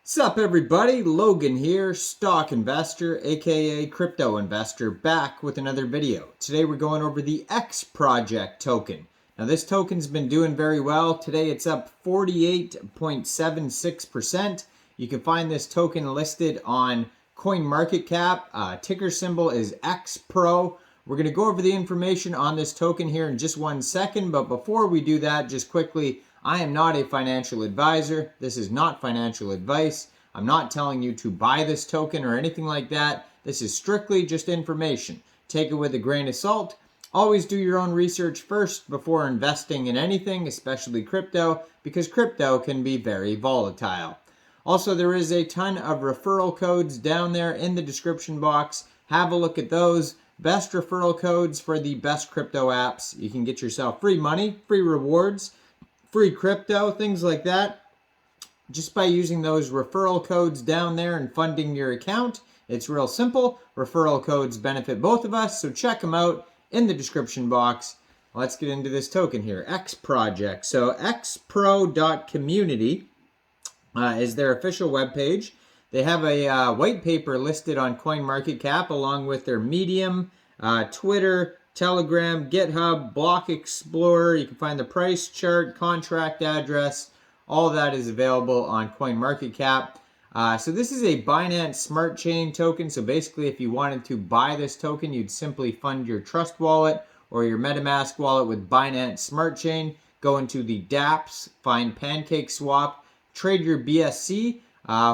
Sup everybody, Logan here, stock investor aka crypto investor, back with another video. Today we're going over the Xproject token. Now this token's been doing very well. Today it's up 48.76%. You can find this token listed on CoinMarketCap. Ticker symbol is Xpro. We're going to go over the information on this token here in just 1 second, but before we do that, just quickly, I am not a financial advisor. This is not financial advice. I'm not telling you to buy this token or anything like that. This is strictly just information. Take it with a grain of salt. Always do your own research first before investing in anything, especially crypto, because crypto can be very volatile. Also, there is a ton of referral codes down there in the description box. Have a look at those. Best referral codes for the best crypto apps. You can get yourself free money, free rewards, free crypto, things like that, just by using those referral codes down there and funding your account. It's real simple. Referral codes benefit both of us, so check them out in the description box. Let's get into this token here, Xproject. So xpro.community is their official webpage. They have a white paper listed on CoinMarketCap along with their Medium, Twitter, Telegram, GitHub, Block Explorer. You can find the price chart, contract address. All that is available on CoinMarketCap. So this is a Binance Smart Chain token. So basically, if you wanted to buy this token, you'd simply fund your Trust wallet or your MetaMask wallet with Binance Smart Chain. Go into the dApps, find PancakeSwap, trade your BSC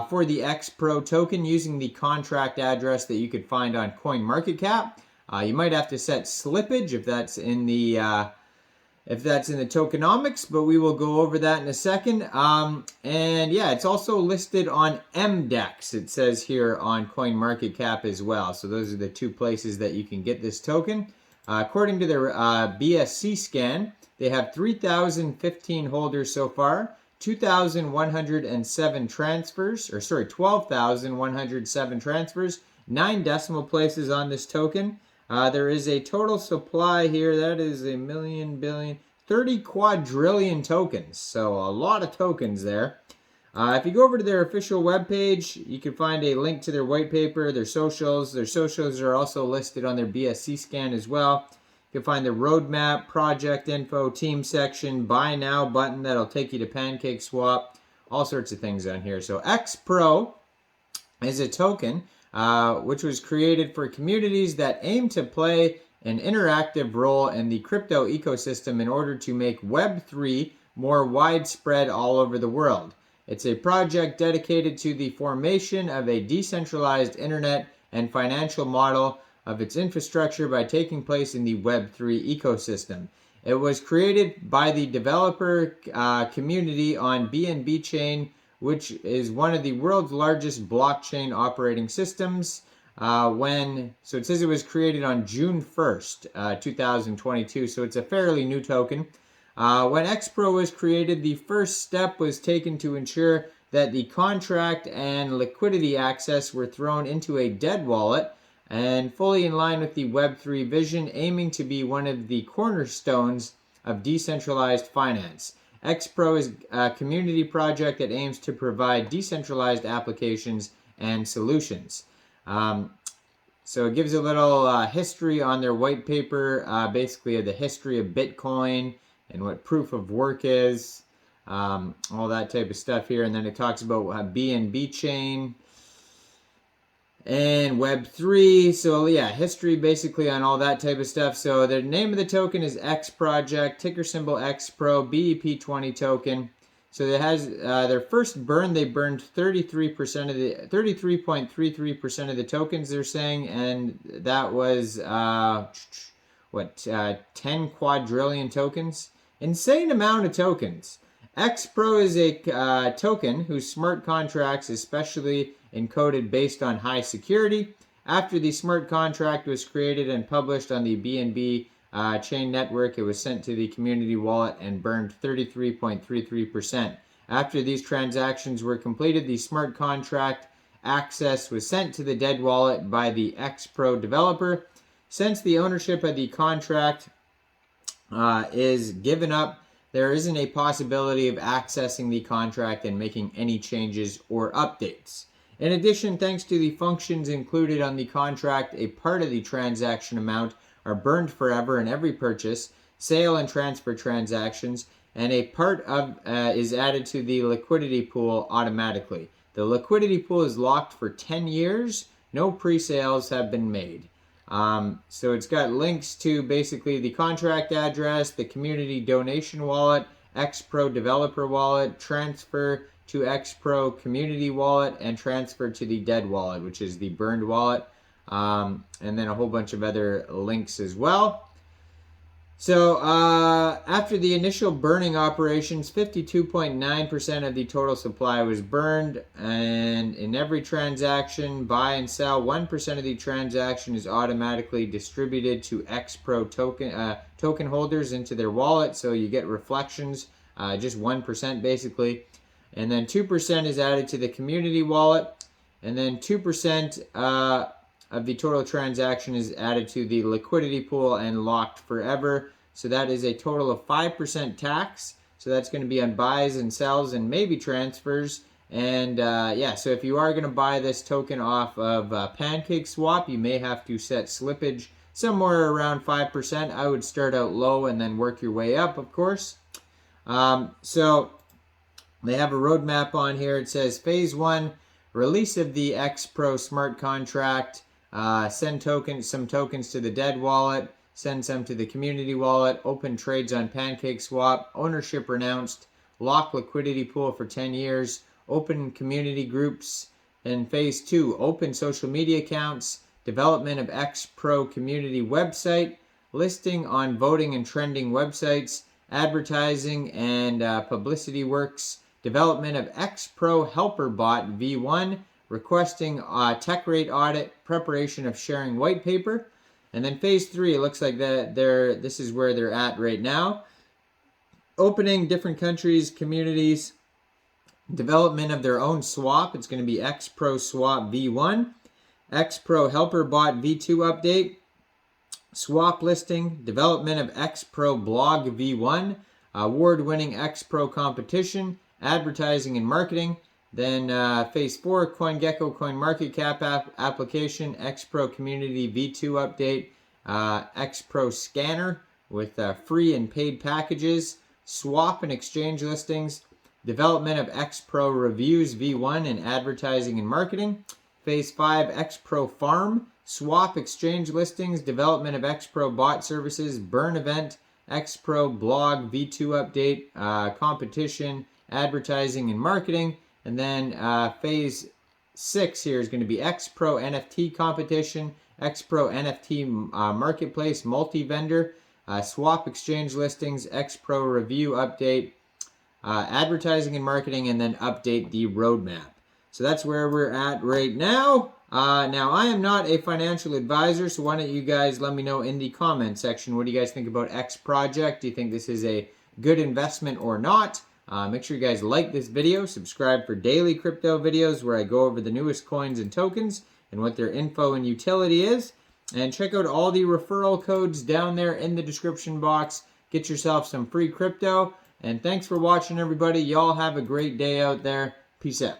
for the Xpro token using the contract address that you could find on CoinMarketCap. You might have to set slippage if that's in the tokenomics, but we will go over that in a second. And yeah, it's also listed on MDEX. It says here on CoinMarketCap as well. So those are the two places that you can get this token. According to their BSC scan, they have 3,015 holders so far. 2,107 transfers, or sorry, 12,107 transfers, 9 decimal places on this token. There is a total supply here, that is a million, billion, 30 quadrillion tokens. So a lot of tokens there. If you go over to their official webpage, you can find a link to their white paper, their socials. Their socials are also listed on their BSC scan as well. You can find the roadmap, project info, team section, buy now button that'll take you to PancakeSwap, all sorts of things on here. So Xpro is a token which was created for communities that aim to play an interactive role in the crypto ecosystem in order to make Web3 more widespread all over the world. It's a project dedicated to the formation of a decentralized internet and financial model of its infrastructure by taking place in the Web3 ecosystem. It was created by the developer community on BNB chain, which is one of the world's largest blockchain operating systems. So it says it was created on June 1st, 2022, so it's a fairly new token. When Xpro was created, the first step was taken to ensure that the contract and liquidity access were thrown into a dead wallet and fully in line with the Web3 vision, aiming to be one of the cornerstones of decentralized finance. Xpro is a community project that aims to provide decentralized applications and solutions. So it gives a little history on their white paper, basically of the history of Bitcoin and what proof of work is, all that type of stuff here. And then it talks about BNB chain and Web3. So yeah, history basically on all that type of stuff. So the name of the token is Xproject, ticker symbol Xpro, BEP20 token. So it has their first burn, they burned 33.33% of the tokens, they're saying, and that was 10 quadrillion tokens. Insane amount of tokens. Xpro is a token whose smart contracts especially encoded based on high security. After the smart contract was created and published on the BNB chain network, it was sent to the community wallet and burned 33.33%. After these transactions were completed, the smart contract access was sent to the dead wallet by the Xpro developer. Since the ownership of the contract is given up there isn't a possibility of accessing the contract and making any changes or updates. In addition, thanks to the functions included on the contract, a part of the transaction amount are burned forever in every purchase, sale, and transfer transactions, and a part of is added to the liquidity pool automatically. The liquidity pool is locked for 10 years. No pre-sales have been made. So it's got links to basically the contract address, the community donation wallet, Xpro developer wallet, transfer to Xpro community wallet, and transfer to the dead wallet, which is the burned wallet, and then a whole bunch of other links as well. So after the initial burning operations, 52.9% of the total supply was burned, and in every transaction, buy and sell, 1% of the transaction is automatically distributed to Xpro token holders into their wallet, so you get reflections, just 1% basically. And then 2% is added to the community wallet, and then 2% of the total transaction is added to the liquidity pool and locked forever. So that is a total of 5% tax. So that's going to be on buys and sells and maybe transfers. And yeah, so if you are going to buy this token off of PancakeSwap, you may have to set slippage somewhere around 5%. I would start out low and then work your way up, of course. So they have a roadmap on here. It says Phase 1, release of the Xpro smart contract. Send some tokens to the dead wallet, send some to the community wallet, open trades on PancakeSwap, ownership renounced, lock liquidity pool for 10 years, open community groups. And Phase 2, open social media accounts, development of Xpro community website, listing on voting and trending websites, advertising and publicity works, development of Xpro helper bot v1, requesting tech rate audit, preparation of sharing white paper. And then Phase 3, it looks like this is where they're at right now. Opening different countries, communities, development of their own swap. It's going to be Xpro swap v1, Xpro helper bot v2 update, swap listing, development of Xpro blog v1, award-winning Xpro competition, advertising and marketing. Then Phase 4, CoinGecko CoinMarketCap application, Xpro Community V2 update, Xpro Scanner with free and paid packages, swap and exchange listings, development of Xpro Reviews V1 and advertising and marketing. Phase 5, Xpro Farm, swap exchange listings, development of Xpro bot services, burn event, Xpro blog V2 update, competition, advertising and marketing. And then Phase 6 here is going to be Xpro NFT competition, Xpro NFT marketplace, multi-vendor, swap exchange listings, Xpro review update, advertising and marketing, and then update the roadmap. So that's where we're at right now. Now, I am not a financial advisor, so why don't you guys let me know in the comment section, what do you guys think about Xproject? Do you think this is a good investment or not? Make sure you guys like this video, subscribe for daily crypto videos where I go over the newest coins and tokens and what their info and utility is. And check out all the referral codes down there in the description box. Get yourself some free crypto. And thanks for watching, everybody. Y'all have a great day out there. Peace out.